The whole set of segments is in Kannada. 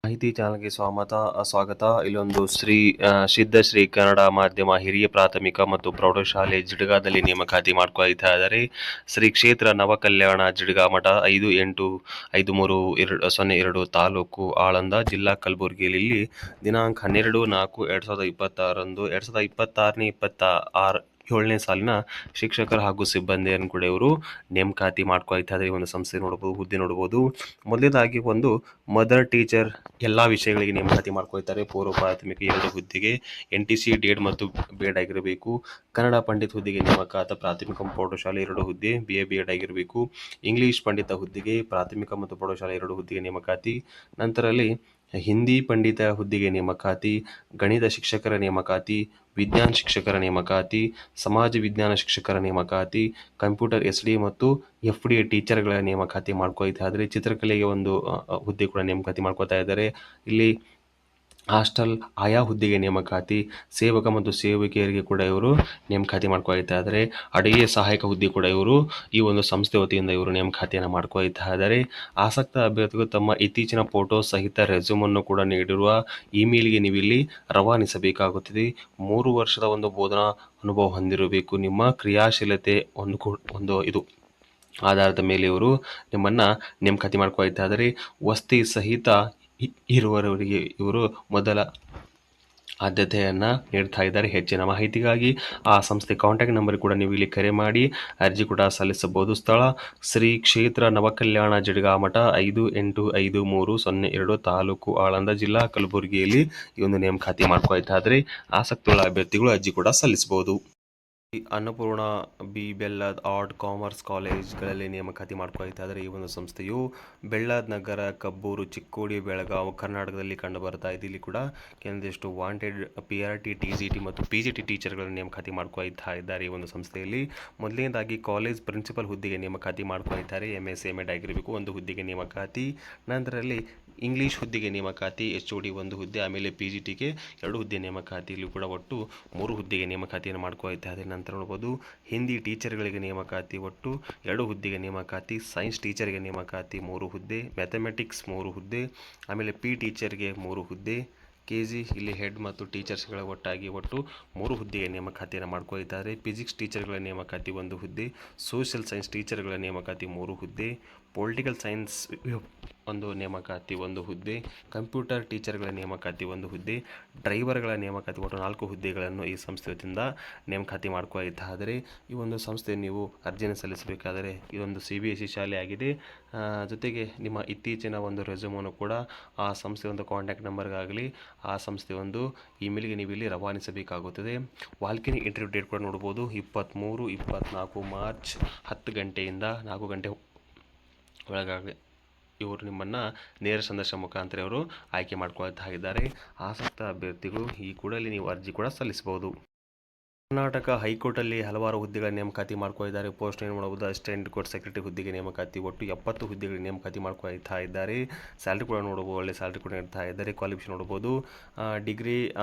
ಮಾಹಿತಿ ಚಾನಲ್ಗೆ ಸ್ವಾಗತ. ಇಲ್ಲೊಂದು ಸಿದ್ಧ ಶ್ರೀ ಕನ್ನಡ ಮಾಧ್ಯಮ ಹಿರಿಯ ಪ್ರಾಥಮಿಕ ಮತ್ತು ಪ್ರೌಢಶಾಲೆ ಜಿಡ್ಗಾದಲ್ಲಿ ನೇಮಕಾತಿ ಮಾಡ್ಕೊಳ್ತಾ ಇದ್ದಾರೆ. ಶ್ರೀ ಕ್ಷೇತ್ರ ನವಕಲ್ಯಾಣ ಜಿಡ್ಗಾ ಮಠ 585302 ತಾಲೂಕು ಆಳಂದ, ಜಿಲ್ಲಾ ಕಲಬುರಗಿಯಲ್ಲಿ ದಿನಾಂಕ 12/4/2026 2026 7ನೇ ಸಾಲಿನ ಶಿಕ್ಷಕರು ಹಾಗೂ ಸಿಬ್ಬಂದಿಯನ್ನು ಕೂಡ ಇವರು ನೇಮಕಾತಿ ಮಾಡ್ಕೊಳ್ತಾ ಇದ್ದಾರೆ. ಈ ಒಂದು ಸಂಸ್ಥೆ ನೋಡಬಹುದು, ಹುದ್ದೆ ನೋಡಬಹುದು. ಮೊದಲನೇದಾಗಿ ಒಂದು ಮದರ್ ಟೀಚರ್ ಎಲ್ಲಾ ವಿಷಯಗಳಿಗೆ ನೇಮಕಾತಿ ಮಾಡ್ಕೊಳ್ತಾರೆ. ಪೂರ್ವ ಪ್ರಾಥಮಿಕ 2 ಹುದ್ದೆಗೆ NTC ಡೇಡ್ ಮತ್ತು ಬೇಡ್ ಆಗಿರಬೇಕು. ಕನ್ನಡ ಪಂಡಿತ್ ಹುದ್ದೆಗೆ ನೇಮಕಾತ, ಪ್ರಾಥಮಿಕ ಪ್ರೌಢಶಾಲೆ 2 ಹುದ್ದೆ BA BEd ಆಗಿರಬೇಕು. ಇಂಗ್ಲಿಷ್ ಪಂಡಿತ ಹುದ್ದೆಗೆ ಪ್ರಾಥಮಿಕ ಮತ್ತು ಪ್ರೌಢಶಾಲೆ 2 ಹುದ್ದೆಗೆ ನೇಮಕಾತಿ. ನಂತರಲ್ಲಿ ಹಿಂದಿ ಪಂಡಿತ ಹುದ್ದೆಗೆ ನೇಮಕಾತಿ, ಗಣಿತ ಶಿಕ್ಷಕರ ನೇಮಕಾತಿ, ವಿಜ್ಞಾನ ಶಿಕ್ಷಕರ ನೇಮಕಾತಿ, ಸಮಾಜ ವಿಜ್ಞಾನ ಶಿಕ್ಷಕರ ನೇಮಕಾತಿ, ಕಂಪ್ಯೂಟರ್ SD ಮತ್ತು FDA ಟೀಚರ್ಗಳ ನೇಮಕಾತಿ ಮಾಡ್ಕೊಳ್ತಾ ಇದ್ದಾರೆ. ಚಿತ್ರಕಲೆಗೆ ಒಂದು ಹುದ್ದೆ ಕೂಡ ನೇಮಕಾತಿ ಮಾಡ್ಕೊಳ್ತಾ ಇದ್ದಾರೆ. ಇಲ್ಲಿ ಹಾಸ್ಟೆಲ್ ಆಯಾ ಹುದ್ದೆಗೆ ನೇಮಕಾತಿ, ಸೇವಕ ಮತ್ತು ಸೇವಕಿಯರಿಗೆ ಕೂಡ ಇವರು ನೇಮಕಾತಿ ಮಾಡ್ಕೊಳ್ತಾ ಇದ್ದಾರೆ. ಅಡುಗೆ ಸಹಾಯಕ ಹುದ್ದೆ ಕೂಡ ಇವರು ಈ ಒಂದು ಸಂಸ್ಥೆ ವತಿಯಿಂದ ಇವರು ನೇಮಕಾತಿಯನ್ನು ಮಾಡ್ಕೊಳ್ತಾ ಇದ್ದಾರೆ. ಆಸಕ್ತ ಅಭ್ಯರ್ಥಿಗಳು ತಮ್ಮ ಇತ್ತೀಚಿನ ಫೋಟೋ ಸಹಿತ ರೆಸ್ಯೂಮನ್ನು ಕೂಡ ನೀಡಿರುವ ಇಮೇಲ್ಗೆ ನೀವು ಇಲ್ಲಿ ರವಾನಿಸಬೇಕಾಗುತ್ತದೆ. 3 ವರ್ಷದ ಒಂದು ಬೋಧನಾ ಅನುಭವ ಹೊಂದಿರಬೇಕು. ನಿಮ್ಮ ಕ್ರಿಯಾಶೀಲತೆ ಒಂದು ಇದು ಆಧಾರದ ಮೇಲೆ ಇವರು ನಿಮ್ಮನ್ನ ನೇಮಕಾತಿ ಮಾಡ್ಕೊಳ್ತಾ ಇದ್ದಾರೆ. ವಸತಿ ಸಹಿತ ಇರುವವರಿಗೆ ಇವರು ಮೊದಲ ಆದ್ಯತೆಯನ್ನ ನೀಡ್ತಾ ಇದ್ದಾರೆ. ಹೆಚ್ಚಿನ ಮಾಹಿತಿಗಾಗಿ ಆ ಸಂಸ್ಥೆ ಕಾಂಟ್ಯಾಕ್ಟ್ ನಂಬರ್ ಕೂಡ ನೀವು ಇಲ್ಲಿ ಕರೆ ಮಾಡಿ ಅರ್ಜಿ ಕೂಡ ಸಲ್ಲಿಸಬಹುದು. ಸ್ಥಳ ಶ್ರೀ ಕ್ಷೇತ್ರ ನವಕಲ್ಯಾಣ ಜಿಡ್ಗಾ ಮಠ 585302 ತಾಲೂಕು ಆಳಂದ, ಜಿಲ್ಲಾ ಕಲಬುರಗಿಯಲ್ಲಿ ಈ ಒಂದು ನೇಮಕಾತಿ ಮಾಡ್ಕೊಳ್ತಾ ಇದ್ದಾರೆ. ಆಸಕ್ತಿಯುಳ್ಳ ಅಭ್ಯರ್ಥಿಗಳು ಅರ್ಜಿ ಕೂಡ ಸಲ್ಲಿಸಬಹುದು. ಅನ್ನಪೂರ್ಣ ಬಿ ಬೆಲ್ಲದ್ ಆರ್ಟ್ ಕಾಮರ್ಸ್ ಕಾಲೇಜ್ಗಳಲ್ಲಿ ನೇಮಕಾತಿ ಮಾಡ್ಕೊಳ್ತಾ ಇದ್ದಾರೆ. ಈ ಒಂದು ಸಂಸ್ಥೆಯು ಬೆಳ್ಳದ್ ನಗರ, ಕಬ್ಬೂರು, ಚಿಕ್ಕೋಡಿ, ಬೆಳಗಾವಿ, ಕರ್ನಾಟಕದಲ್ಲಿ ಕಂಡು ಬರ್ತಾ ಇದೆ. ಇಲ್ಲಿ ಕೂಡ ಕೆಲವೊಂದಿಷ್ಟು ವಾಂಟೆಡ್ PRT, TGT ಮತ್ತು PGT ಟೀಚರ್ಗಳನ್ನು ನೇಮಕಾತಿ ಮಾಡ್ಕೊಳ್ತಾ ಇದ್ದಾರೆ. ಈ ಒಂದು ಸಂಸ್ಥೆಯಲ್ಲಿ ಮೊದಲನೇದಾಗಿ ಕಾಲೇಜ್ ಪ್ರಿನ್ಸಿಪಲ್ ಹುದ್ದೆಗೆ ನೇಮಕಾತಿ ಮಾಡ್ಕೊಳ್ತಾರೆ. MS MD ಆಗಿರಬೇಕು. ಒಂದು ಹುದ್ದೆಗೆ ನೇಮಕಾತಿ. ನಂತರದಲ್ಲಿ ಇಂಗ್ಲಿಷ್ ಹುದ್ದೆಗೆ ನೇಮಕಾತಿ, HOD 1 ಹುದ್ದೆ, ಆಮೇಲೆ PGTಗೆ 2 ಹುದ್ದೆ ನೇಮಕಾತಿ. ಇಲ್ಲಿ ಕೂಡ ಒಟ್ಟು 3 ಹುದ್ದೆಗೆ ನೇಮಕಾತಿಯನ್ನು ಮಾಡ್ಕೊಳ್ತಾ ಇದ್ದಾರೆ. ನಂತರ ನೋಡ್ಬೋದು ಹಿಂದಿ ಟೀಚರ್ಗಳಿಗೆ ನೇಮಕಾತಿ, ಒಟ್ಟು 2 ಹುದ್ದೆಗೆ ನೇಮಕಾತಿ. ಸೈನ್ಸ್ ಟೀಚರ್ಗೆ ನೇಮಕಾತಿ 3 ಹುದ್ದೆ, ಮ್ಯಾಥಮೆಟಿಕ್ಸ್ 3 ಹುದ್ದೆ, ಆಮೇಲೆ P ಟೀಚರ್ಗೆ 3 ಹುದ್ದೆ, KG ಇಲ್ಲಿ ಹೆಡ್ ಮತ್ತು ಟೀಚರ್ಸ್ಗಳ ಒಟ್ಟಾಗಿ ಒಟ್ಟು 3 ಹುದ್ದೆಗೆ ನೇಮಕಾತಿಯನ್ನು ಮಾಡ್ಕೊಳ್ತಾರೆ. ಫಿಸಿಕ್ಸ್ ಟೀಚರ್ಗಳ ನೇಮಕಾತಿ 1 ಹುದ್ದೆ, ಸೋಷಿಯಲ್ ಸೈನ್ಸ್ ಟೀಚರ್ಗಳ ನೇಮಕಾತಿ 3 ಹುದ್ದೆ, ಪೊಲಿಟಿಕಲ್ ಸೈನ್ಸ್ ಒಂದು ನೇಮಕಾತಿ 1 ಹುದ್ದೆ, ಕಂಪ್ಯೂಟರ್ ಟೀಚರ್ಗಳ ನೇಮಕಾತಿ 1 ಹುದ್ದೆ, ಡ್ರೈವರ್ಗಳ ನೇಮಕಾತಿ ಒಟ್ಟು 4 ಹುದ್ದೆಗಳನ್ನು ಈ ಸಂಸ್ಥೆ ವತಿಯಿಂದ ನೇಮಕಾತಿ ಮಾಡ್ಕೊಳ್ತಾ ಇದ್ದಾರೆ. ಈ ಒಂದು ಸಂಸ್ಥೆ ನೀವು ಅರ್ಜಿಯನ್ನು ಸಲ್ಲಿಸಬೇಕಾದರೆ ಇದೊಂದು CBSE ಶಾಲೆ ಆಗಿದೆ. ಜೊತೆಗೆ ನಿಮ್ಮ ಇತ್ತೀಚಿನ ಒಂದು ರೆಸ್ಯೂಮನ್ನು ಕೂಡ ಆ ಸಂಸ್ಥೆ ಒಂದು ಕಾಂಟ್ಯಾಕ್ಟ್ ನಂಬರ್ಗಾಗಲಿ ಆ ಸಂಸ್ಥೆ ಒಂದು ಇಮೇಲ್ಗೆ ನೀವು ಇಲ್ಲಿ ರವಾನಿಸಬೇಕಾಗುತ್ತದೆ. ವಾಲ್ಕಿನ್ ಇಂಟರ್ವ್ಯೂ ಡೇಟ್ ಕೂಡ ನೋಡ್ಬೋದು. 23-24 ಮಾರ್ಚ್ 10 ಗಂಟೆಯಿಂದ 4 ಗಂಟೆ ಒಳಗಾಗಿ ಇವರು ನಿಮ್ಮನ್ನು ನೇರ ಸಂದರ್ಶನ ಮುಖಾಂತರ ಇವರು ಆಯ್ಕೆ ಮಾಡ್ಕೊಳ್ತಾ ಇದ್ದಾರೆ. ಆಸಕ್ತ ಅಭ್ಯರ್ಥಿಗಳು ಈ ಕೂಡಲೇ ನೀವು ಅರ್ಜಿ ಕೂಡ ಸಲ್ಲಿಸಬಹುದು. ಕರ್ನಾಟಕ ಹೈಕೋರ್ಟಲ್ಲಿ ಹಲವಾರು ಹುದ್ದೆಗಳ ನೇಮಕಾತಿ ಮಾಡ್ಕೊಳ್ತಾರೆ. ಪೋಸ್ಟ್ ಏನು ಮಾಡಬಹುದು, ಅಸಿಸ್ಟೆಂಟ್ ಕೋರ್ಟ್ ಸೆಕ್ರೆಟರಿ ಹುದ್ದೆಗೆ ನೇಮಕಾತಿ, ಒಟ್ಟು 70 ಹುದ್ದೆಗಳಿಗೆ ನೇಮಕಾತಿ ಮಾಡ್ಕೊಳ್ತಾ ಇದ್ದಾರೆ. ಸ್ಯಾಲ್ರಿ ಕೂಡ ನೋಡಬಹುದು, ಒಳ್ಳೆ ಸ್ಯಾಲ್ರಿ ಕೂಡ ನೀಡ್ತಾ ಇದ್ದಾರೆ. ಕ್ವಾಲಿಫಿಕೇಶನ್ ನೋಡಬಹುದು, degree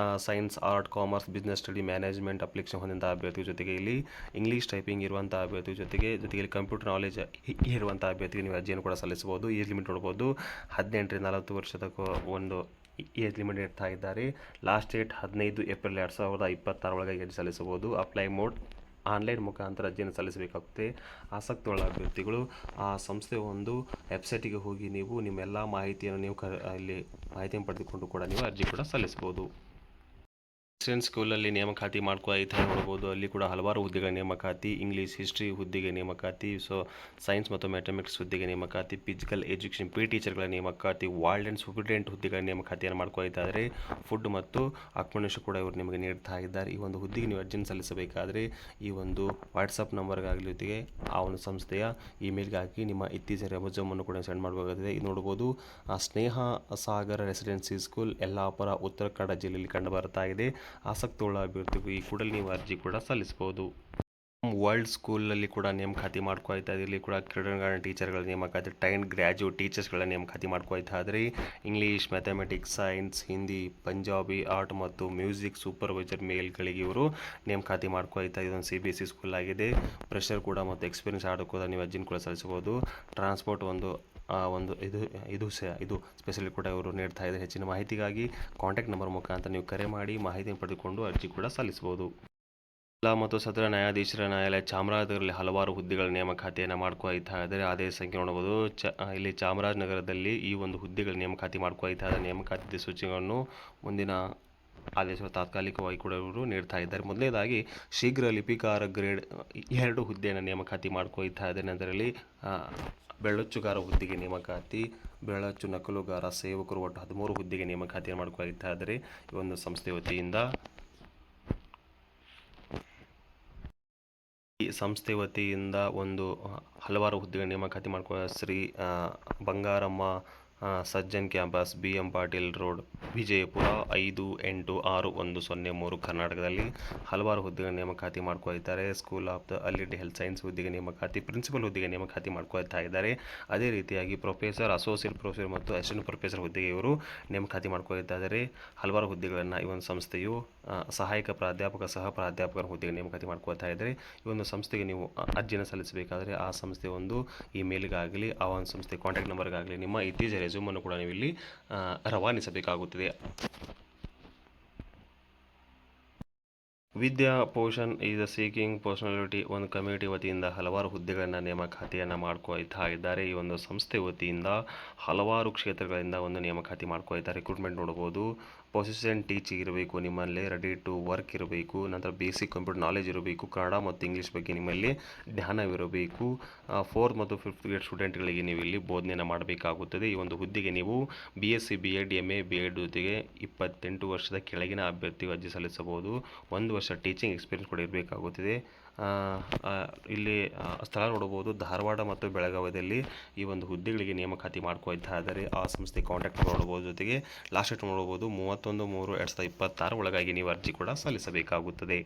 science, art, commerce, business study, management application ಹೊಂದಿದ ಅಭ್ಯರ್ಥಿ, ಜೊತೆಗೆ ಇಲ್ಲಿ ಇಂಗ್ಲೀಷ್ ಟೈಪಿಂಗ್ ಇರುವಂಥ ಅಭ್ಯರ್ಥಿ, ಜೊತೆಗೆ ಇಲ್ಲಿ ಕಂಪ್ಯೂಟರ್ ನಾಲೆಜ್ ಇರುವಂಥ ಅಭ್ಯರ್ಥಿಗೆ ನೀವು ಅರ್ಜಿಯನ್ನು ಕೂಡ ಸಲ್ಲಿಸಬಹುದು. ಏಜ್ ಲಿಮಿಟ್ ನೋಡಬಹುದು, 18 ರಿಂದ 40 ವರ್ಷದ ಒಂದು ಏಜ್ ಲಿಮಿಟ್ ಇಡ್ತಾ ಇದ್ದಾರೆ. ಲಾಸ್ಟ್ ಡೇಟ್ 15 ಏಪ್ರಿಲ್ 2026 ಒಳಗಾಗಿ ಅರ್ಜಿ ಸಲ್ಲಿಸಬಹುದು. ಅಪ್ಲೈ ಮೋಡ್ ಆನ್ಲೈನ್ ಮುಖಾಂತರ ಅರ್ಜಿಯನ್ನು ಸಲ್ಲಿಸಬೇಕಾಗುತ್ತೆ. ಆಸಕ್ತಿಯುಳ್ಳ ಅಭ್ಯರ್ಥಿಗಳು ಆ ಸಂಸ್ಥೆ ಒಂದು ವೆಬ್ಸೈಟಿಗೆ ಹೋಗಿ ನೀವು ನಿಮ್ಮೆಲ್ಲ ಮಾಹಿತಿಯನ್ನು ನೀವು ಇಲ್ಲಿ ಮಾಹಿತಿಯನ್ನು ಪಡೆದುಕೊಂಡು ಕೂಡ ನೀವು ಅರ್ಜಿ ಕೂಡ ಸಲ್ಲಿಸಬಹುದು. ರೆಸಿಡೆನ್ಸ್ ಸ್ಕೂಲಲ್ಲಿ ನೇಮಕಾತಿ ಮಾಡ್ಕೊಳ್ತಾ ನೋಡ್ಬೋದು. ಅಲ್ಲಿ ಕೂಡ ಹಲವಾರು ಹುದ್ದೆಗಳ ನೇಮಕಾತಿ, ಇಂಗ್ಲೀಷ್, ಹಿಸ್ಟ್ರಿ ಹುದ್ದೆಗೆ ನೇಮಕಾತಿ, ಸೈನ್ಸ್ ಮತ್ತು ಮ್ಯಾಥಮೆಟಿಕ್ಸ್ ಹುದ್ದೆಗೆ ನೇಮಕಾತಿ, ಫಿಸಿಕಲ್ ಎಜುಕೇಷನ್ P ಟೀಚರ್ಗಳ ನೇಮಕಾತಿ, ವಾರ್ಡ್ ಆ್ಯಂಡ್ ಸೂಪರಿಂಟೆಂಡೆಂಟ್ ಹುದ್ದೆಗಳ ನೇಮಕಾತಿಯನ್ನು ಮಾಡ್ಕೊಳ್ತಾ ಇದ್ದಾರೆ. ಫುಡ್ ಮತ್ತು ಅಕಾಮಿಡೇಷನ್ ಕೂಡ ಇವರು ನಿಮಗೆ ನೀಡ್ತಾ ಇದ್ದಾರೆ. ಈ ಒಂದು ಹುದ್ದೆಗೆ ನೀವು ಅರ್ಜಿಯನ್ನು ಸಲ್ಲಿಸಬೇಕಾದರೆ ಈ ಒಂದು ವಾಟ್ಸಪ್ ನಂಬರ್ಗಾಗಲಿ ಜೊತೆಗೆ ಆ ಒಂದು ಸಂಸ್ಥೆಯ ಇಮೇಲ್ಗಾಗಿ ನಿಮ್ಮ ಇತ್ತೀಚಿನ ರೆಸ್ಯೂಮನ್ನು ಕೂಡ ಸೆಂಡ್ ಮಾಡಬೇಕಾಗಿದೆ. ಇದು ನೋಡ್ಬೋದು, ಸ್ನೇಹ ಸಾಗರ ರೆಸಿಡೆನ್ಸಿ ಸ್ಕೂಲ್, ಯಲ್ಲಾಪುರ, ಉತ್ತರ ಕನ್ನಡ ಜಿಲ್ಲೆಯಲ್ಲಿ ಕಂಡು ಬರ್ತಾ ಇದೆ. ಆಸಕ್ತಿಯುಳ್ಳ ಅಭ್ಯರ್ಥಿಗಳು ಈ ಕೂಡಲೇ ನೀವು ಅರ್ಜಿ ಕೂಡ ಸಲ್ಲಿಸಬಹುದು. ವರ್ಲ್ಡ್ ಸ್ಕೂಲಲ್ಲಿ ಕೂಡ ನೇಮಕಾತಿ ಮಾಡ್ಕೊಳ್ತಾ ಇದ್ದಾರೆ. ಇಲ್ಲಿ ಕೂಡ ಕ್ರೀಡಾಂಗಣ ಟೀಚರ್ಗಳ ನೇಮಕಾತಿ, ಟ್ರೈನ್ಡ್ ಗ್ರ್ಯಾಜುಯೇಟ್ ಟೀಚರ್ಸ್ಗಳ ನೇಮಕಾತಿ ಮಾಡ್ಕೊಳ್ತಾ ಇದ್ದಾರೆ. English, mathematics, science, Hindi, Punjabi, art ಮತ್ತು ಮ್ಯೂಸಿಕ್ ಸೂಪರ್ವೈಸರ್ ಮೇಲ್ಗಳಿಗೆ ಇವರು ನೇಮಕಾತಿ ಮಾಡ್ಕೊಳ್ತಾ ಇದೊಂದು CBSE ಸ್ಕೂಲ್ ಆಗಿದೆ. ಪ್ರೆಷರ್ ಕೂಡ ಮತ್ತು ಎಕ್ಸ್ಪೀರಿಯನ್ಸ್ ಆರ್ಟ್ ಕೂಡ ನೀವು ಅರ್ಜಿನ ಕೂಡ ಸಲ್ಲಿಸಬಹುದು. ಟ್ರಾನ್ಸ್ಪೋರ್ಟ್ ಒಂದು ಒಂದು ಇದು ಸ್ಪೆಷಲಿ ಕೂಡ ಇವರು ನೀಡ್ತಾ ಇದ್ದಾರೆ. ಹೆಚ್ಚಿನ ಮಾಹಿತಿಗಾಗಿ ಕಾಂಟ್ಯಾಕ್ಟ್ ನಂಬರ್ ಮುಖಾಂತರ ನೀವು ಕರೆ ಮಾಡಿ ಮಾಹಿತಿಯನ್ನು ಪಡೆದುಕೊಂಡು ಅರ್ಜಿ ಕೂಡ ಸಲ್ಲಿಸಬಹುದು. ಜಿಲ್ಲಾ ಮತ್ತು ಸತ್ರ ನ್ಯಾಯಾಧೀಶರ ನ್ಯಾಯಾಲಯ ಚಾಮರಾಜನಗರದಲ್ಲಿ ಹಲವಾರು ಹುದ್ದೆಗಳ ನೇಮಕಾತಿಯನ್ನು ಮಾಡ್ಕೊಳ್ತಾ ಇದ್ದಾರೆ. ಆದೇಶ ಸಂಖ್ಯೆ ನೋಡಬಹುದು. ಇಲ್ಲಿ ಚಾಮರಾಜನಗರದಲ್ಲಿ ಈ ಒಂದು ಹುದ್ದೆಗಳ ನೇಮಕಾತಿ ಮಾಡ್ಕೊಳ್ತಾ ಇದ್ದಾರೆ. ನೇಮಕಾತಿ ಸೂಚನೆಗಳನ್ನು ಮುಂದಿನ ಆದೇಶ ತಾತ್ಕಾಲಿಕವಾಗಿ ಕೂಡ ಇವರು ನೀಡ್ತಾ ಇದ್ದಾರೆ. ಮೊದಲನೇದಾಗಿ ಶೀಘ್ರ ಲಿಪಿಕಾರ ಗ್ರೇಡ್ 2 ಹುದ್ದೆಯನ್ನು ನೇಮಕಾತಿ ಮಾಡ್ಕೊಳ್ತಾ ಇದ್ದಾರೆ. ಅದರಲ್ಲಿ ಬೆಳ್ಳಚ್ಚುಗಾರ ಹುದ್ದೆಗೆ ನೇಮಕಾತಿ, ಬೆಳ್ಳಚ್ಚು ನಕಲುಗಾರ, ಸೇವಕರು ಒಟ್ಟು 13 ಹುದ್ದೆಗೆ ನೇಮಕಾತಿಯನ್ನು ಮಾಡ್ಕೊಳ್ತಾ ಇದ್ದಾರೆ ಈ ಒಂದು ಸಂಸ್ಥೆ ವತಿಯಿಂದ. ಈ ಸಂಸ್ಥೆ ವತಿಯಿಂದ ಒಂದು ಹಲವಾರು ಹುದ್ದೆಗಳ ನೇಮಕಾತಿ Shri Bangaramma Sajjan campus, BM Patil road, Vijayapura 586103 ಕರ್ನಾಟಕದಲ್ಲಿ ಹಲವಾರು ಹುದ್ದೆಗಳ ನೇಮಕಾತಿ ಮಾಡ್ಕೊಳ್ತಾರೆ. School of the allied health science ಹುದ್ದೆಗೆ ನೇಮಕಾತಿ, ಪ್ರಿನ್ಸಿಪಲ್ ಹುದ್ದೆಗೆ ನೇಮಕಾತಿ ಮಾಡ್ಕೊಳ್ತಾ ಇದ್ದಾರೆ. ಅದೇ ರೀತಿಯಾಗಿ ಪ್ರೊಫೆಸರ್, ಅಸೋಸಿಯೇಟ್ ಪ್ರೊಫೆಸರ್ ಮತ್ತು ಅಸಿಸ್ಟೆಂಟ್ ಪ್ರೊಫೆಸರ್ ಹುದ್ದೆಗೆ ಇವರು ನೇಮಕಾತಿ ಮಾಡ್ಕೊಳ್ತಾ ಇದ್ದಾರೆ. ಹಲವಾರು ಹುದ್ದೆಗಳನ್ನು ಈ ಒಂದು ಸಂಸ್ಥೆಯು ಸಹಾಯಕ ಪ್ರಾಧ್ಯಾಪಕ, ಸಹ ಪ್ರಾಧ್ಯಾಪಕರ ಹುದ್ದೆಗೆ ನೇಮಕಾತಿ ಮಾಡ್ಕೊಳ್ತಾ ಇದ್ದಾರೆ. ಈ ಒಂದು ಸಂಸ್ಥೆಗೆ ನೀವು ಅರ್ಜಿಯನ್ನು ಸಲ್ಲಿಸಬೇಕಾದರೆ ಆ ಸಂಸ್ಥೆ ಒಂದು ಇಮೇಲ್ಗಾಗಲಿ, ಆ ಒಂದು ಸಂಸ್ಥೆ ಕಾಂಟ್ಯಾಕ್ಟ್ ನಂಬರ್ಗಾಗಲಿ ನಿಮ್ಮ ಇತ್ತೀಚಿನ ರೆಸ್ಯೂಮನ್ನು ಕೂಡ ನೀವು ಇಲ್ಲಿ ರವಾನಿಸಬೇಕಾಗುತ್ತದೆ. ವಿದ್ಯಾ ಪೋಷಣ್ ಈಸ್ ಸೀಕಿಂಗ್ ಪರ್ಸನಾಲಿಟಿ ಒಂದು ಕಮ್ಯುನಿಟಿ ವತಿಯಿಂದ ಹಲವಾರು ಹುದ್ದೆಗಳನ್ನು ನೇಮಕಾತಿಯನ್ನು ಮಾಡ್ಕೊಳ್ತಾ ಇದ್ದಾರೆ. ಈ ಒಂದು ಸಂಸ್ಥೆ ವತಿಯಿಂದ ಹಲವಾರು ಕ್ಷೇತ್ರಗಳಿಂದ ಒಂದು ನೇಮಕಾತಿ ಮಾಡ್ಕೊಳ್ತಾರೆ. ರಿಕ್ರೂಟ್ಮೆಂಟ್ ನೋಡ್ಬೋದು. ಪೊಸಿಷನ್ ಟೀಚಿಂಗ್ ಇರಬೇಕು, ನಿಮ್ಮಲ್ಲಿ ರೆಡಿ ಟು ವರ್ಕ್ ಇರಬೇಕು. ನಂತರ ಬೇಸಿಕ್ ಕಂಪ್ಯೂಟರ್ ನಾಲೆಜ್ ಇರಬೇಕು. ಕನ್ನಡ ಮತ್ತು ಇಂಗ್ಲೀಷ್ ಬಗ್ಗೆ ನಿಮ್ಮಲ್ಲಿ ಜ್ಞಾನವಿರಬೇಕು. 4th ಮತ್ತು 5th ಗ್ರೇಡ್ ಸ್ಟೂಡೆಂಟ್ಗಳಿಗೆ ನೀವು ಇಲ್ಲಿ ಬೋಧನೆಯನ್ನು ಮಾಡಬೇಕಾಗುತ್ತದೆ. ಈ ಒಂದು ಹುದ್ದೆಗೆ ನೀವು BSc BEd MA BEd ಜೊತೆಗೆ 28 ವರ್ಷದ ಕೆಳಗಿನ ಅಭ್ಯರ್ಥಿಗಳು ಅರ್ಜಿ ಸಲ್ಲಿಸಬಹುದು. 1 ವರ್ಷ ಟೀಚಿಂಗ್ ಎಕ್ಸ್ಪೀರಿಯನ್ಸ್ ಕೂಡ ಇರಬೇಕಾಗುತ್ತದೆ. ಇಲ್ಲಿ ಸ್ಥಳ ನೋಡಬಹುದು. ಧಾರವಾಡ ಮತ್ತು ಬೆಳಗಾವಿಯಲ್ಲಿ ಈ ಒಂದು ಹುದ್ದೆಗಳಿಗೆ ನೇಮಕಾತಿ ಮಾಡ್ಕೊಳ್ತಾ ಇದ್ದಾರೆ. ಆ ಸಂಸ್ಥೆ ಕಾಂಟ್ಯಾಕ್ಟ್ ನೋಡಬಹುದು. ಜೊತೆಗೆ ಲಾಸ್ಟ್ ಡೇಟ್ ನೋಡಬಹುದು 31/3/2026 ಒಳಗಾಗಿ ನೀವು ಅರ್ಜಿ ಕೂಡ ಸಲ್ಲಿಸಬೇಕಾಗುತ್ತದೆ.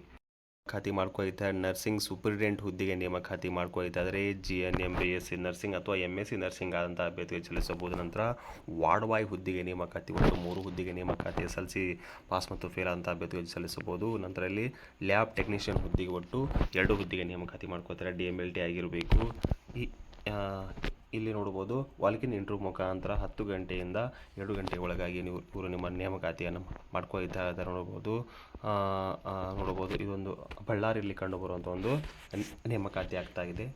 ನೇಮಕಾತಿ ಮಾಡ್ಕೊಳ್ತಾ ನರ್ಸಿಂಗ್ ಸೂಪರಿಂಟೆಂಡೆಂಟ್ ಹುದ್ದೆಗೆ ನೇಮಕಾತಿ ಮಾಡ್ಕೊಳ್ತಾ ಇದ್ದಾರೆ. GNM BSc ನರ್ಸಿಂಗ್ ಅಥವಾ MSc ನರ್ಸಿಂಗ್ ಆದಂಥ ಅಭ್ಯರ್ಥಿಗೆ ಸಲ್ಲಿಸಬಹುದು. ನಂತರ ವಾರ್ಡ್ ಬಾಯ್ ಹುದ್ದೆಗೆ ನೇಮಕಾತಿ ಒಟ್ಟು 3 ಹುದ್ದೆಗೆ ನೇಮಕಾತಿ SLC ಪಾಸ್ ಮತ್ತು ಫೇಲ್ ಆದಂಥ ಅಭ್ಯರ್ಥಿಗೆ ಸಲ್ಲಿಸಬಹುದು. ನಂತರ ಇಲ್ಲಿ ಲ್ಯಾಬ್ ಟೆಕ್ನಿಷಿಯನ್ ಹುದ್ದೆಗೆ ಒಟ್ಟು 2 ಹುದ್ದೆಗೆ ನೇಮಕಾತಿ ಮಾಡ್ಕೊಳ್ತಾರೆ. DMLT ಆಗಿರಬೇಕು. ಇಲ್ಲಿ ನೋಡ್ಬೋದು ವಾಲ್ಕಿನ್ ಇಂಟರ್ವ್ಯೂ ಮುಖಾಂತರ 10 ಗಂಟೆಯಿಂದ 2 ಗಂಟೆ ಒಳಗಾಗಿ ಇವರು ನಿಮ್ಮ ನೇಮಕಾತಿಯನ್ನು ಮಾಡ್ಕೊಳ್ತಾ ಇದ್ದಾರೆ. ನೋಡ್ಬೋದು ಇದೊಂದು ಬಳ್ಳಾರಿಯಲ್ಲಿ ಕಂಡುಬರುವಂಥ ಒಂದು ನೇಮಕಾತಿ ಆಗ್ತಾ ಇದೆ.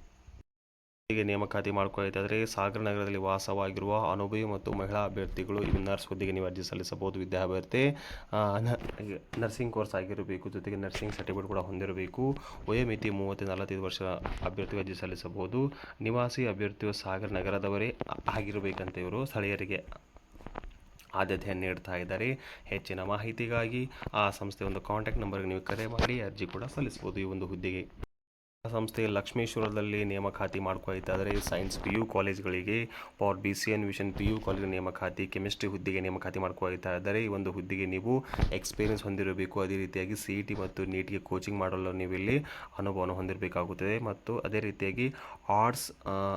ಹೀಗೆ ನೇಮಕಾತಿ ಮಾಡ್ಕೊಳ್ತಾ ಇದ್ದರೆ ಸಾಗರ ನಗರದಲ್ಲಿ ವಾಸವಾಗಿರುವ ಅನುಭವಿ ಮತ್ತು ಮಹಿಳಾ ಅಭ್ಯರ್ಥಿಗಳು ಈ ನರ್ಸ್ ಹುದ್ದೆಗೆ ನೀವು ಅರ್ಜಿ ಸಲ್ಲಿಸಬಹುದು. ವಿದ್ಯಾಭ್ಯಾಸೆ ನರ್ಸಿಂಗ್ ಕೋರ್ಸ್ ಆಗಿರಬೇಕು. ಜೊತೆಗೆ ನರ್ಸಿಂಗ್ ಸರ್ಟಿಫಿಕೇಟ್ ಕೂಡ ಹೊಂದಿರಬೇಕು. ವಯೋಮಿತಿ 30-45 ವರ್ಷ ಅಭ್ಯರ್ಥಿಗೆ ಅರ್ಜಿ ಸಲ್ಲಿಸಬಹುದು. ನಿವಾಸಿ ಅಭ್ಯರ್ಥಿಯು ಸಾಗರ ನಗರದವರೇ ಆಗಿರಬೇಕಂತ ಇವರು ಸ್ಥಳೀಯರಿಗೆ ಆದ್ಯತೆಯನ್ನು ನೀಡ್ತಾ ಇದ್ದಾರೆ. ಹೆಚ್ಚಿನ ಮಾಹಿತಿಗಾಗಿ ಆ ಸಂಸ್ಥೆ ಒಂದು ಕಾಂಟ್ಯಾಕ್ಟ್ ನಂಬರ್ಗೆ ನೀವು ಕರೆ ಮಾಡಿ ಅರ್ಜಿ ಕೂಡ ಸಲ್ಲಿಸಬಹುದು. ಈ ಒಂದು ಹುದ್ದೆಗೆ ಸಂಸ್ಥೆ ಲಕ್ಷ್ಮೇಶ್ವರದಲ್ಲಿ ನೇಮಕಾತಿ ಮಾಡ್ಕೊಳ್ತಾ ಇದ್ದಾರೆ. ಸೈನ್ಸ್ PU ಕಾಲೇಜ್ಗಳಿಗೆ for BCN vision PU college ನೇಮಕಾತಿ, ಕೆಮಿಸ್ಟ್ರಿ ಹುದ್ದೆಗೆ ನೇಮಕಾತಿ ಮಾಡ್ಕೊಳ್ತಾ ಇದ್ದಾರೆ. ಈ ಒಂದು ಹುದ್ದೆಗೆ ನೀವು ಎಕ್ಸ್ಪೀರಿಯನ್ಸ್ ಹೊಂದಿರಬೇಕು. ಅದೇ ರೀತಿಯಾಗಿ CET ಮತ್ತು ನೀಟ್ಗೆ ಕೋಚಿಂಗ್ ಮಾಡಲು ನೀವು ಇಲ್ಲಿ ಅನುಭವವನ್ನು ಹೊಂದಿರಬೇಕಾಗುತ್ತದೆ. ಮತ್ತು ಅದೇ ರೀತಿಯಾಗಿ ಆರ್ಟ್ಸ್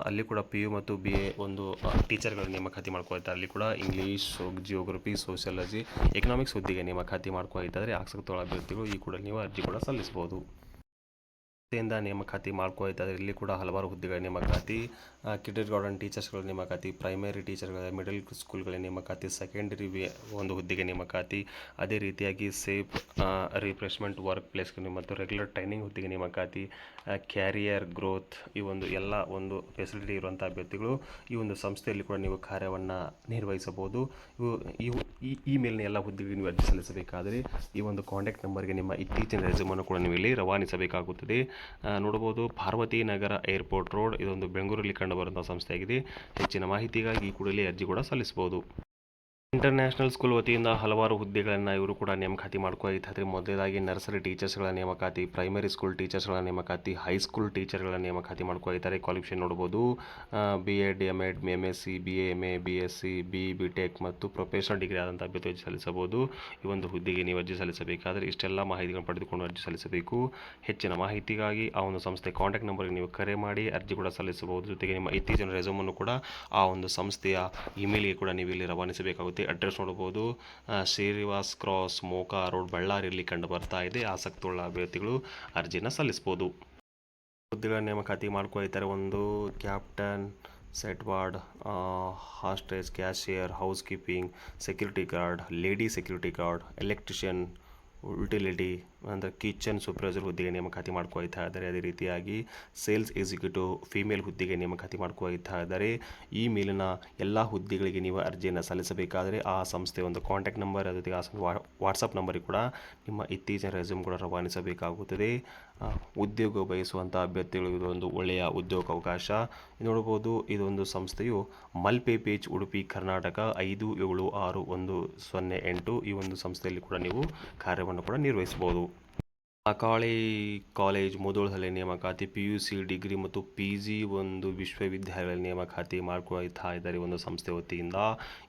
ಅಲ್ಲಿ ಕೂಡ PU ಮತ್ತು BA ಒಂದು ಟೀಚರ್ಗಳ ನೇಮಕಾತಿ ಮಾಡ್ಕೊಳ್ತಾರೆ. ಅಲ್ಲಿ ಕೂಡ ಇಂಗ್ಲೀಷ್, ಜಿಯೋಗ್ರಫಿ, ಸೋಷಿಯಾಲಜಿ, ಎಕನಾಮಿಕ್ಸ್ ಹುದ್ದೆಗೆ ನೇಮಕಾತಿ ಮಾಡ್ಕೊಳ್ತಾ ಇದ್ದಾರೆ. ಆಸಕ್ತ ಅಭ್ಯರ್ಥಿಗಳು ಈ ಕೂಡ ನೀವು ಅರ್ಜಿ ಕೂಡ ಸಲ್ಲಿಸಬಹುದು. ಸಂಸ್ಥೆಯಿಂದ ನೇಮಕಾತಿ ಮಾಡ್ಕೊಳ್ತಾ ಇದ್ದಾರೆ. ಇಲ್ಲಿ ಕೂಡ ಹಲವಾರು ಹುದ್ದೆಗಳ ನೇಮಕಾತಿ, ಕಿಂಡರ್ ಗಾರ್ಡನ್ ಟೀಚರ್ಸ್ಗಳ ನೇಮಕಾತಿ, ಪ್ರೈಮರಿ ಟೀಚರ್ಗಳ, ಮಿಡಲ್ ಸ್ಕೂಲ್ಗಳ ನೇಮಕಾತಿ, ಸೆಕೆಂಡರಿ ಒಂದು ಹುದ್ದೆಗೆ ನೇಮಕಾತಿ, ಅದೇ ರೀತಿಯಾಗಿ ಸೇಫ್ ರಿಫ್ರೆಶ್ಮೆಂಟ್ ವರ್ಕ್ ಪ್ಲೇಸ್ ಮತ್ತು ರೆಗ್ಯುಲರ್ ಟ್ರೈನಿಂಗ್ ಹುದ್ದೆಗೆ ನೇಮಕಾತಿ, ಕ್ಯಾರಿಯರ್ ಗ್ರೋತ್ ಈ ಒಂದು ಎಲ್ಲ ಒಂದು ಫೆಸಿಲಿಟಿ ಇರುವಂಥ ಅಭ್ಯರ್ಥಿಗಳು ಈ ಒಂದು ಸಂಸ್ಥೆಯಲ್ಲಿ ಕೂಡ ನೀವು ಕಾರ್ಯವನ್ನು ನಿರ್ವಹಿಸಬಹುದು. ಈ ಮೇಲಿನ ಎಲ್ಲ ಹುದ್ದೆಗಳಿಗೆ ನೀವು ಅರ್ಜಿ ಸಲ್ಲಿಸಬೇಕಾದರೆ ಈ ಒಂದು ಕಾಂಟ್ಯಾಕ್ಟ್ ನಂಬರ್ಗೆ ನಿಮ್ಮ ಇತ್ತೀಚಿನ ರೆಸ್ಯೂಮನ್ನು ಕೂಡ ನೀವು ಇಲ್ಲಿ ರವಾನಿಸಬೇಕಾಗುತ್ತದೆ. ನೋಡಬಹುದು ಪಾರ್ವತಿ ನಗರ ಏರ್ಪೋರ್ಟ್ ರೋಡ್, ಇದೊಂದು ಬೆಂಗಳೂರಲ್ಲಿ ಕಂಡುಬರುವಂಥ ಸಂಸ್ಥೆಯಾಗಿದೆ. ಹೆಚ್ಚಿನ ಮಾಹಿತಿಗಾಗಿ ಕೂಡಲೇ ಅರ್ಜಿ ಕೂಡ ಸಲ್ಲಿಸಬಹುದು. ಇಂಟರ್ನ್ಯಾಷನಲ್ ಸ್ಕೂಲ್ ವತಿಯಿಂದ ಹಲವಾರು ಹುದ್ದೆಗಳನ್ನು ಇವರು ಕೂಡ ನೇಮಕಾತಿ ಮಾಡ್ಕೊಳ್ತಾ ಇದ್ದಾರೆ. ಮೊದಲಾಗಿ ನರ್ಸರಿ ಟೀಚರ್ಸ್ಗಳ ನೇಮಕಾತಿ, ಪ್ರೈಮರಿ ಸ್ಕೂಲ್ ಟೀಚರ್ಸ್ಗಳ ನೇಮಕಾತಿ, ಹೈಸ್ಕೂಲ್ ಟೀಚರ್ಗಳ ನೇಮಕಾತಿ ಮಾಡ್ಕೊಳ್ತಾರೆ. ಕ್ವಾಲಿಫಿಕೇಷನ್ ನೋಡ್ಬೋದು BEd MAd MSc BA MA BSc BE BTech ಮತ್ತು ಪ್ರೊಫೆಷನಲ್ ಡಿಗ್ರಿ ಆದಂಥ ಅಭ್ಯರ್ಥಿ ಅರ್ಜಿ ಸಲ್ಲಿಸಬಹುದು. ಈ ಒಂದು ಹುದ್ದೆಗೆ ನೀವು ಅರ್ಜಿ ಸಲ್ಲಿಸಬೇಕಾದರೆ ಇಷ್ಟೆಲ್ಲ ಮಾಹಿತಿಗಳನ್ನು ಪಡೆದುಕೊಂಡು ಅರ್ಜಿ ಸಲ್ಲಿಸಬೇಕು. ಹೆಚ್ಚಿನ ಮಾಹಿತಿಗಾಗಿ ಆ ಒಂದು ಸಂಸ್ಥೆ ಕಾಂಟ್ಯಾಕ್ಟ್ ನಂಬರ್ಗೆ ನೀವು ಕರೆ ಮಾಡಿ ಅರ್ಜಿ ಕೂಡ ಸಲ್ಲಿಸಬಹುದು. ಜೊತೆಗೆ ನಿಮ್ಮ ಇತ್ತೀಚಿನ ರೆಸ್ಯೂಮನ್ನು ಕೂಡ ಆ ಒಂದು ಸಂಸ್ಥೆಯ ಇಮೇಲ್ಗೆ ಕೂಡ ನೀವು ಇಲ್ಲಿ ರವಾನಿಸಬೇಕಾಗುತ್ತೆ. ಅಡ್ರೆಸ್ ನೋಡಬಹುದು ಶ್ರೀನಿವಾಸ್ ಕ್ರಾಸ್, ಮೋಕಾ ರೋಡ್, ಬಳ್ಳಾರಿಯಲ್ಲಿ ಕಂಡು ಬರ್ತಾ ಇದೆ. ಆಸಕ್ತಿಯುಳ್ಳ ಅಭ್ಯರ್ಥಿಗಳು ಅರ್ಜಿನ ಸಲ್ಲಿಸಬಹುದು. ಹುದ್ದೆಗಳ ನೇಮಕಾತಿ ಮಾಡ್ಕೊಳ್ತಾರೆ. ಒಂದು captain steward, hostess, cashier, housekeeping, security guard, lady security guard, electrician, utility ಅಂದರೆ ಕಿಚನ್ ಸೂಪರ್ವೈಸರ್ ಹುದ್ದೆಗೆ ನೇಮಕಾತಿ ಮಾಡ್ಕೊಳ್ತಾ ಇದ್ದಾರೆ. ಅದೇ ರೀತಿಯಾಗಿ ಸೇಲ್ಸ್ ಎಕ್ಸಿಕ್ಯೂಟಿವ್ ಫೀಮೇಲ್ ಹುದ್ದೆಗೆ ನೇಮಕಾತಿ ಮಾಡ್ಕೊಳ್ತಾ ಇದ್ದಾರೆ. ಈ ಮೇಲಿನ ಎಲ್ಲ ಹುದ್ದೆಗಳಿಗೆ ನೀವು ಅರ್ಜಿಯನ್ನು ಸಲ್ಲಿಸಬೇಕಾದರೆ ಆ ಸಂಸ್ಥೆ ಒಂದು ಕಾಂಟ್ಯಾಕ್ಟ್ ನಂಬರ್, ಅದೇ ಜೊತೆಗೆ ವಾಟ್ಸಪ್ ನಂಬರಿಗೆ ಕೂಡ ನಿಮ್ಮ ಇತ್ತೀಚಿನ ರೆಸ್ಯೂಮ್ ಕೂಡ ರವಾನಿಸಬೇಕಾಗುತ್ತದೆ. ಉದ್ಯೋಗ ಬಯಸುವಂಥ ಅಭ್ಯರ್ಥಿಗಳಿಗೆ ಇದೊಂದು ಒಳ್ಳೆಯ ಉದ್ಯೋಗಾವಕಾಶ. ನೋಡ್ಬೋದು, ಇದೊಂದು ಸಂಸ್ಥೆಯು ಮಲ್ಪೆ ಪೇಜ್, ಉಡುಪಿ, ಕರ್ನಾಟಕ 576108 ಈ ಒಂದು ಸಂಸ್ಥೆಯಲ್ಲಿ ಕೂಡ ನೀವು ಕಾರ್ಯವನ್ನು ಕೂಡ ನಿರ್ವಹಿಸಬಹುದು. ಅಕಾಳಿ ಕಾಲೇಜ್ ಮುಧೋಳದಲ್ಲಿ ನೇಮಕಾತಿ, PUC ಡಿಗ್ರಿ ಮತ್ತು PG ಒಂದು ವಿಶ್ವವಿದ್ಯಾಲಯದಲ್ಲಿ ನೇಮಕಾತಿ ಮಾಡ್ಕೊಳ್ತಾ ಇದ್ದಾರೆ ಒಂದು ಸಂಸ್ಥೆ ವತಿಯಿಂದ.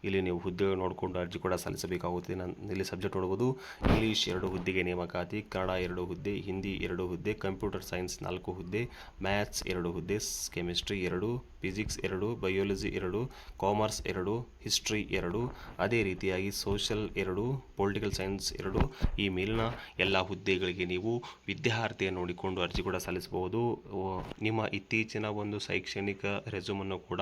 ಇಲ್ಲಿ ನೀವು ಹುದ್ದೆ ನೋಡಿಕೊಂಡು ಅರ್ಜಿ ಕೂಡ ಸಲ್ಲಿಸಬೇಕಾಗುತ್ತದೆ. ಇಲ್ಲಿ ಸಬ್ಜೆಕ್ಟ್ ನೋಡ್ಬೋದು, ಇಂಗ್ಲೀಷ್ 2 ಹುದ್ದೆಗೆ ನೇಮಕಾತಿ, ಕನ್ನಡ 2 ಹುದ್ದೆ, ಹಿಂದಿ 2 ಹುದ್ದೆ, ಕಂಪ್ಯೂಟರ್ ಸೈನ್ಸ್ 4 ಹುದ್ದೆ, ಮ್ಯಾಥ್ಸ್ 2 ಹುದ್ದೆ, chemistry 2, physics 2, biology 2, commerce 2, history 2, ಅದೇ ರೀತಿಯಾಗಿ ಸೋಷಲ್ 2, ಪೊಲಿಟಿಕಲ್ ಸೈನ್ಸ್ 2. ಈ ಮೇಲಿನ ಎಲ್ಲ ಹುದ್ದೆಗಳಿಗೆ ನೀವು ವಿದ್ಯಾರ್ಥಿಯನ್ನು ನೋಡಿಕೊಂಡು ಅರ್ಜಿ ಕೂಡ ಸಲ್ಲಿಸಬಹುದು. ನಿಮ್ಮ ಇತ್ತೀಚಿನ ಒಂದು ಶೈಕ್ಷಣಿಕ ರೆಸ್ಯೂಮನ್ನು ಕೂಡ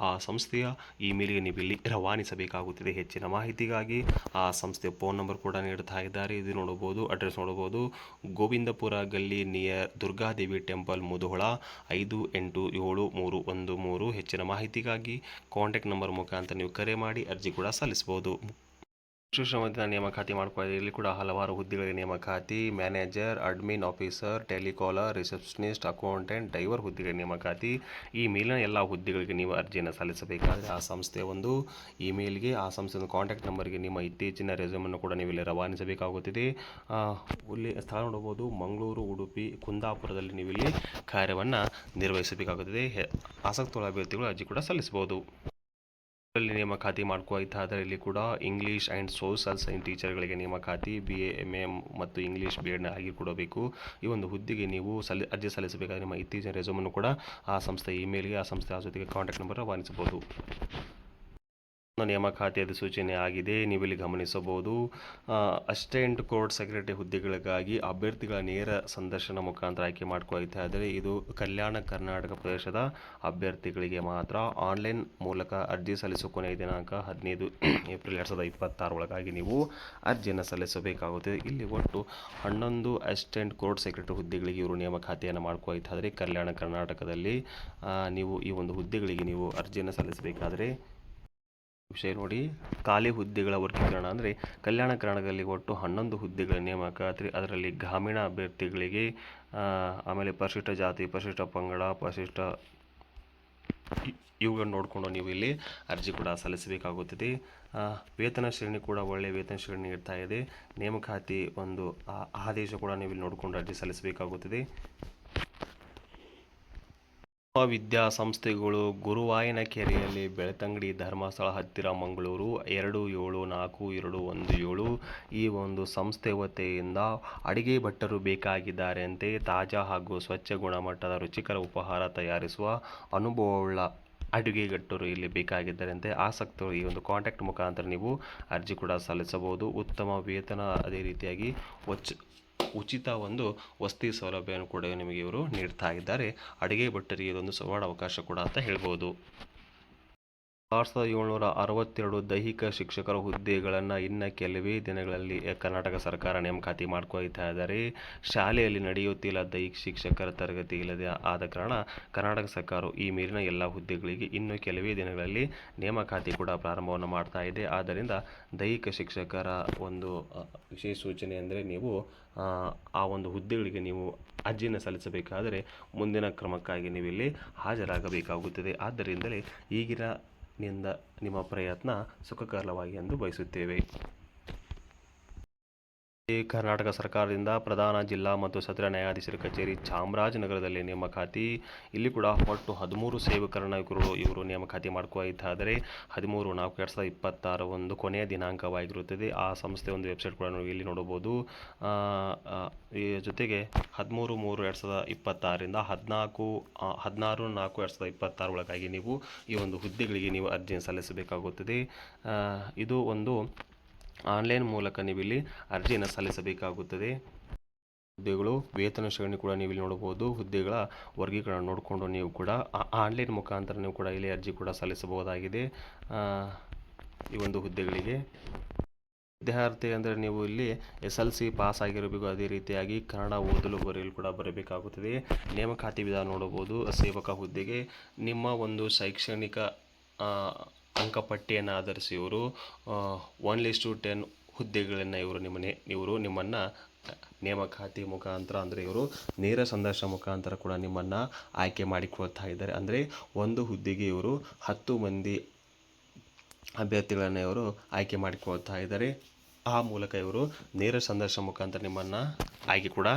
ಆ ಸಂಸ್ಥೆಯ ಇಮೇಲ್ಗೆ ನೀವು ಇಲ್ಲಿ ರವಾನಿಸಬೇಕಾಗುತ್ತದೆ. ಹೆಚ್ಚಿನ ಮಾಹಿತಿಗಾಗಿ ಆ ಸಂಸ್ಥೆಯ ಫೋನ್ ನಂಬರ್ ಕೂಡ ನೀಡ್ತಾ ಇದ್ದಾರೆ. ಇದು ನೋಡಬಹುದು, ಅಡ್ರೆಸ್ ನೋಡಬಹುದು, ಗೋವಿಂದಪುರ ಗಲ್ಲಿ ನಿಯರ್ ದುರ್ಗಾದೇವಿ ಟೆಂಪಲ್, ಮುಧೋಳ 587313. ಹೆಚ್ಚಿನ ಮಾಹಿತಿಗಾಗಿ ಕಾಂಟ್ಯಾಕ್ಟ್ ನಂಬರ್ ಮುಖಾಂತರ ನೀವು ಕರೆ ಮಾಡಿ ಅರ್ಜಿ ಕೂಡ ಸಲ್ಲಿಸಬಹುದು. ಶ್ರಮದ ನೇಮಕಾತಿ ಮಾಡ್ಕೊಳ್ಳಿ. ಇಲ್ಲಿ ಕೂಡ ಹಲವಾರು ಹುದ್ದೆಗಳಿಗೆ ನೇಮಕಾತಿ, manager, admin officer, telecaller, receptionist, accountant, driver ಹುದ್ದೆಗೆ ನೇಮಕಾತಿ. ಈ ಮೇಲಿನ ಎಲ್ಲ ಹುದ್ದೆಗಳಿಗೆ ನೀವು ಅರ್ಜಿಯನ್ನು ಸಲ್ಲಿಸಬೇಕಾದರೆ ಆ ಸಂಸ್ಥೆಯ ಒಂದು ಇಮೇಲ್ಗೆ, ಆ ಸಂಸ್ಥೆಯ ಕಾಂಟ್ಯಾಕ್ಟ್ ನಂಬರ್ಗೆ ನಿಮ್ಮ ಇತ್ತೀಚಿನ ರೆಸ್ಯೂಮನ್ನು ಕೂಡ ನೀವು ಇಲ್ಲಿ ರವಾನಿಸಬೇಕಾಗುತ್ತದೆ. ಇಲ್ಲಿ ಸ್ಥಳ ನೋಡಬಹುದು, ಮಂಗಳೂರು, ಉಡುಪಿ, ಕುಂದಾಪುರದಲ್ಲಿ ನೀವು ಇಲ್ಲಿ ಕಾರ್ಯವನ್ನು ನಿರ್ವಹಿಸಬೇಕಾಗುತ್ತದೆ. ಆಸಕ್ತುಳ್ಳ ಅಭ್ಯರ್ಥಿಗಳು ಅರ್ಜಿ ಕೂಡ ಸಲ್ಲಿಸಬಹುದು. ನೇಮಕಾತಿ ಮಾಡ್ಕೊಳ್ತಾ ಇದ್ದಾರೆ. ಇಲ್ಲಿ ಕೂಡ ಇಂಗ್ಲೀಷ್ ಆ್ಯಂಡ್ ಸೋಷಲ್ ಸೈನ್ಸ್ ಟೀಚರ್ಗಳಿಗೆ ನೇಮಕಾತಿ, BA, MA ಮತ್ತು ಇಂಗ್ಲೀಷ್ BEd ಆಗಿ ಕೊಡಬೇಕು. ಈ ಒಂದು ಹುದ್ದೆಗೆ ನೀವು ಅರ್ಜಿ ಸಲ್ಲಿಸಬೇಕಾದ್ರೆ ನಿಮ್ಮ ಇತ್ತೀಚಿನ ರೆಸ್ಯೂಮನ್ನು ಕೂಡ ಆ ಸಂಸ್ಥೆ ಇಮೇಲ್ಗೆ, ಆ ಸಂಸ್ಥೆ ಜೊತೆಗೆ ಕಾಂಟ್ಯಾಕ್ಟ್ ನಂಬರ್ ರವಾನಿಸಬಹುದು. ನೇಮಕಾತಿ ಅಧಿಸೂಚನೆ ಆಗಿದೆ, ನೀವು ಇಲ್ಲಿ ಗಮನಿಸಬಹುದು. ಅಸಿಸ್ಟೆಂಟ್ ಕೋರ್ಟ್ ಸೆಕ್ರೆಟರಿ ಹುದ್ದೆಗಳಿಗಾಗಿ ಅಭ್ಯರ್ಥಿಗಳ ನೇರ ಸಂದರ್ಶನ ಮುಖಾಂತರ ಆಯ್ಕೆ ಮಾಡ್ಕೊಳ್ತಾ ಇದ್ದಾರೆ. ಇದು ಕಲ್ಯಾಣ ಕರ್ನಾಟಕ ಪ್ರದೇಶದ ಅಭ್ಯರ್ಥಿಗಳಿಗೆ ಮಾತ್ರ. ಆನ್ಲೈನ್ ಮೂಲಕ ಅರ್ಜಿ ಸಲ್ಲಿಸುವ ಕೊನೆಯ ದಿನಾಂಕ 15 ಏಪ್ರಿಲ್ 2026 ಒಳಗಾಗಿ ನೀವು ಅರ್ಜಿಯನ್ನು ಸಲ್ಲಿಸಬೇಕಾಗುತ್ತದೆ. ಇಲ್ಲಿ ಒಟ್ಟು 11 ಅಸಿಸ್ಟೆಂಟ್ ಕೋರ್ಟ್ ಸೆಕ್ರೆಟರಿ ಹುದ್ದೆಗಳಿಗೆ ಇವರು ನೇಮಕಾತಿಯನ್ನು ಮಾಡ್ಕೊಳ್ತಾ ಇದ್ದಾರೆ ಕಲ್ಯಾಣ ಕರ್ನಾಟಕದಲ್ಲಿ. ನೀವು ಈ ಒಂದು ಹುದ್ದೆಗಳಿಗೆ ನೀವು ಅರ್ಜಿಯನ್ನು ಸಲ್ಲಿಸಬೇಕಾದ್ರೆ ವಿಷಯ ನೋಡಿ, ಖಾಲಿ ಹುದ್ದೆಗಳ ವರ್ಗೀಕರಣ ಅಂದರೆ ಕಲ್ಯಾಣ ಕರ್ನಾಟಕದಲ್ಲಿ ಒಟ್ಟು 11 ಹುದ್ದೆಗಳ ನೇಮಕಾತಿ. ಅದರಲ್ಲಿ ಗ್ರಾಮೀಣ ಅಭ್ಯರ್ಥಿಗಳಿಗೆ, ಆಮೇಲೆ ಪರಿಶಿಷ್ಟ ಜಾತಿ, ಪರಿಶಿಷ್ಟ ಪಂಗಡ, ಪರಿಶಿಷ್ಟ ಇವುಗಳನ್ನು ನೋಡಿಕೊಂಡು ನೀವು ಇಲ್ಲಿ ಅರ್ಜಿ ಕೂಡ ಸಲ್ಲಿಸಬೇಕಾಗುತ್ತದೆ. ವೇತನ ಶ್ರೇಣಿ ಕೂಡ ಒಳ್ಳೆಯ ವೇತನ ಶ್ರೇಣಿ ನೀಡ್ತಾ ಇದೆ. ನೇಮಕಾತಿ ಒಂದು ಆದೇಶ ಕೂಡ ನೀವು ಇಲ್ಲಿ ನೋಡಿಕೊಂಡು ಅರ್ಜಿ ಸಲ್ಲಿಸಬೇಕಾಗುತ್ತದೆ. ವಿದ್ಯಾಸಂಸ್ಥೆಗಳು ಗುರುವಾಯನಕೆರೆಯಲ್ಲಿ, ಬೆಳ್ತಂಗಡಿ, ಧರ್ಮಸ್ಥಳ ಹತ್ತಿರ, ಮಂಗಳೂರು 274217. ಈ ಒಂದು ಸಂಸ್ಥೆ ವತಿಯಿಂದ ಅಡಿಗೆ ಭಟ್ಟರು ಬೇಕಾಗಿದ್ದಾರಂತೆ. ತಾಜಾ ಹಾಗೂ ಸ್ವಚ್ಛ ಗುಣಮಟ್ಟದ ರುಚಿಕರ ಉಪಹಾರ ತಯಾರಿಸುವ ಅನುಭವವುಳ್ಳ ಅಡುಗೆ ಭಟ್ಟರು ಇಲ್ಲಿ ಬೇಕಾಗಿದ್ದಾರಂತೆ. ಆಸಕ್ತರು ಈ ಒಂದು ಕಾಂಟ್ಯಾಕ್ಟ್ ಮುಖಾಂತರ ನೀವು ಅರ್ಜಿ ಕೂಡ ಸಲ್ಲಿಸಬಹುದು. ಉತ್ತಮ ವೇತನ, ಅದೇ ರೀತಿಯಾಗಿ ಉಚಿತ ಒಂದು ವಸತಿ ಸೌಲಭ್ಯವನ್ನು ಕೂಡ ನಿಮಗೆ ಇವರು ನೀಡ್ತಾ ಇದ್ದಾರೆ. ಅಡುಗೆ ಭಟ್ಟರಿಗೆ ಇದೊಂದು ಸುವರ್ಣ ಅವಕಾಶ ಕೂಡ ಅಂತ ಹೇಳ್ಬೋದು. 1762 ದೈಹಿಕ ಶಿಕ್ಷಕರ ಹುದ್ದೆಗಳನ್ನು ಇನ್ನು ಕೆಲವೇ ದಿನಗಳಲ್ಲಿ ಕರ್ನಾಟಕ ಸರ್ಕಾರ ನೇಮಕಾತಿ ಮಾಡ್ಕೊಳ್ತಾ ಇದ್ದಾರೆ. ಶಾಲೆಯಲ್ಲಿ ನಡೆಯುತ್ತಿಲ್ಲ ದೈಹಿಕ ಶಿಕ್ಷಕರ ತರಗತಿ ಇಲ್ಲದೆ ಆದ ಕಾರಣ ಕರ್ನಾಟಕ ಸರ್ಕಾರ ಈ ಮೇಲಿನ ಎಲ್ಲ ಹುದ್ದೆಗಳಿಗೆ ಇನ್ನು ಕೆಲವೇ ದಿನಗಳಲ್ಲಿ ನೇಮಕಾತಿ ಕೂಡ ಪ್ರಾರಂಭವನ್ನು ಮಾಡ್ತಾ ಇದೆ. ಆದ್ದರಿಂದ ದೈಹಿಕ ಶಿಕ್ಷಕರ ಒಂದು ವಿಶೇಷ ಸೂಚನೆ ಅಂದರೆ ನೀವು ಆ ಒಂದು ಹುದ್ದೆಗಳಿಗೆ ನೀವು ಅರ್ಜಿಯನ್ನು ಸಲ್ಲಿಸಬೇಕಾದರೆ ಮುಂದಿನ ಕ್ರಮಕ್ಕಾಗಿ ನೀವು ಇಲ್ಲಿ ಹಾಜರಾಗಬೇಕಾಗುತ್ತದೆ. ಆದ್ದರಿಂದಲೇ ಈಗಿನಿಂದ ನಿಮ್ಮ ಪ್ರಯತ್ನ ಸುಖಕರವಾಗಿ ಎಂದು ಬಯಸುತ್ತೇವೆ. ಕರ್ನಾಟಕ ಸರ್ಕಾರದಿಂದ ಪ್ರಧಾನ ಜಿಲ್ಲಾ ಮತ್ತು ಸತ್ರ ನ್ಯಾಯಾಧೀಶರ ಕಚೇರಿ ಚಾಮರಾಜನಗರದಲ್ಲಿ ನೇಮಕಾತಿ. ಇಲ್ಲಿ ಕೂಡ ಒಟ್ಟು 13 ಸೇವಕರ ನಾಯಕರು ಇವರು ನೇಮಕಾತಿ ಮಾಡ್ಕೊಳ್ತಾ ಇದ್ದಾರೆ. 13/4/2026 ಒಂದು ಕೊನೆಯ ದಿನಾಂಕವಾಗಿರುತ್ತದೆ. ಆ ಸಂಸ್ಥೆ ಒಂದು ವೆಬ್ಸೈಟ್ ಕೂಡ ಇಲ್ಲಿ ನೋಡಬಹುದು. ಈ ಜೊತೆಗೆ 13/3/2026 16/4/2026 ಒಳಗಾಗಿ ನೀವು ಈ ಒಂದು ಹುದ್ದೆಗಳಿಗೆ ನೀವು ಅರ್ಜಿಯನ್ನು ಸಲ್ಲಿಸಬೇಕಾಗುತ್ತದೆ. ಇದು ಒಂದು ಆನ್ಲೈನ್ ಮೂಲಕ ನೀವು ಇಲ್ಲಿ ಅರ್ಜಿಯನ್ನು ಸಲ್ಲಿಸಬೇಕಾಗುತ್ತದೆ. ಹುದ್ದೆಗಳು ವೇತನ ಶ್ರೇಣಿ ಕೂಡ ನೀವು ಇಲ್ಲಿ ನೋಡಬಹುದು. ಹುದ್ದೆಗಳ ವರ್ಗೀಕರಣ ನೋಡಿಕೊಂಡು ನೀವು ಕೂಡ ಆನ್ಲೈನ್ ಮುಖಾಂತರ ನೀವು ಕೂಡ ಇಲ್ಲಿ ಅರ್ಜಿ ಕೂಡ ಸಲ್ಲಿಸಬಹುದಾಗಿದೆ. ಈ ಒಂದು ಹುದ್ದೆಗಳಿಗೆ ವಿದ್ಯಾರ್ಥಿ ಅಂದರೆ ನೀವು ಇಲ್ಲಿ SLC ಪಾಸ್ ಆಗಿರಬೇಕು. ಅದೇ ರೀತಿಯಾಗಿ ಕನ್ನಡ ಓದಲು ಬರೆಯಲು ಕೂಡ ಬರಬೇಕಾಗುತ್ತದೆ. ನೇಮಕಾತಿ ವಿಧಾನ ನೋಡಬಹುದು. ಸೇವಕ ಹುದ್ದೆಗೆ ನಿಮ್ಮ ಒಂದು ಶೈಕ್ಷಣಿಕ ಅಂಕಪಟ್ಟಿಯನ್ನು ಆಧರಿಸಿ ಇವರು 1:10 ಹುದ್ದೆಗಳನ್ನು ಇವರು ನಿಮ್ಮನ್ನು ನೇಮಕಾತಿ ಮುಖಾಂತರ ಅಂದರೆ ಇವರು ನೇರ ಸಂದರ್ಶನ ಮುಖಾಂತರ ಕೂಡ ನಿಮ್ಮನ್ನು ಆಯ್ಕೆ ಮಾಡಿಕೊಳ್ತಾ ಇದ್ದಾರೆ. ಅಂದರೆ ಒಂದು ಹುದ್ದೆಗೆ ಇವರು 10 ಮಂದಿ ಅಭ್ಯರ್ಥಿಗಳನ್ನು ಇವರು ಆಯ್ಕೆ ಮಾಡಿಕೊಳ್ತಾ ಇದ್ದಾರೆ. ಆ ಮೂಲಕ ಇವರು ನೇರ ಸಂದರ್ಶನ ಮುಖಾಂತರ ನಿಮ್ಮನ್ನು ಆಯ್ಕೆ ಕೂಡ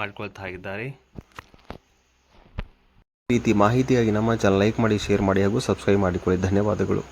ಮಾಡಿಕೊಳ್ತಾ ಇದ್ದಾರೆ. ಈ ರೀತಿ ಮಾಹಿತಿಯಾಗಿ ನಮ್ಮ ಚಾನಲ್ ಲೈಕ್ ಮಾಡಿ, ಶೇರ್ ಮಾಡಿ ಹಾಗೂ ಸಬ್ಸ್ಕ್ರೈಬ್ ಮಾಡಿಕೊಳ್ಳಿ. ಧನ್ಯವಾದಗಳು.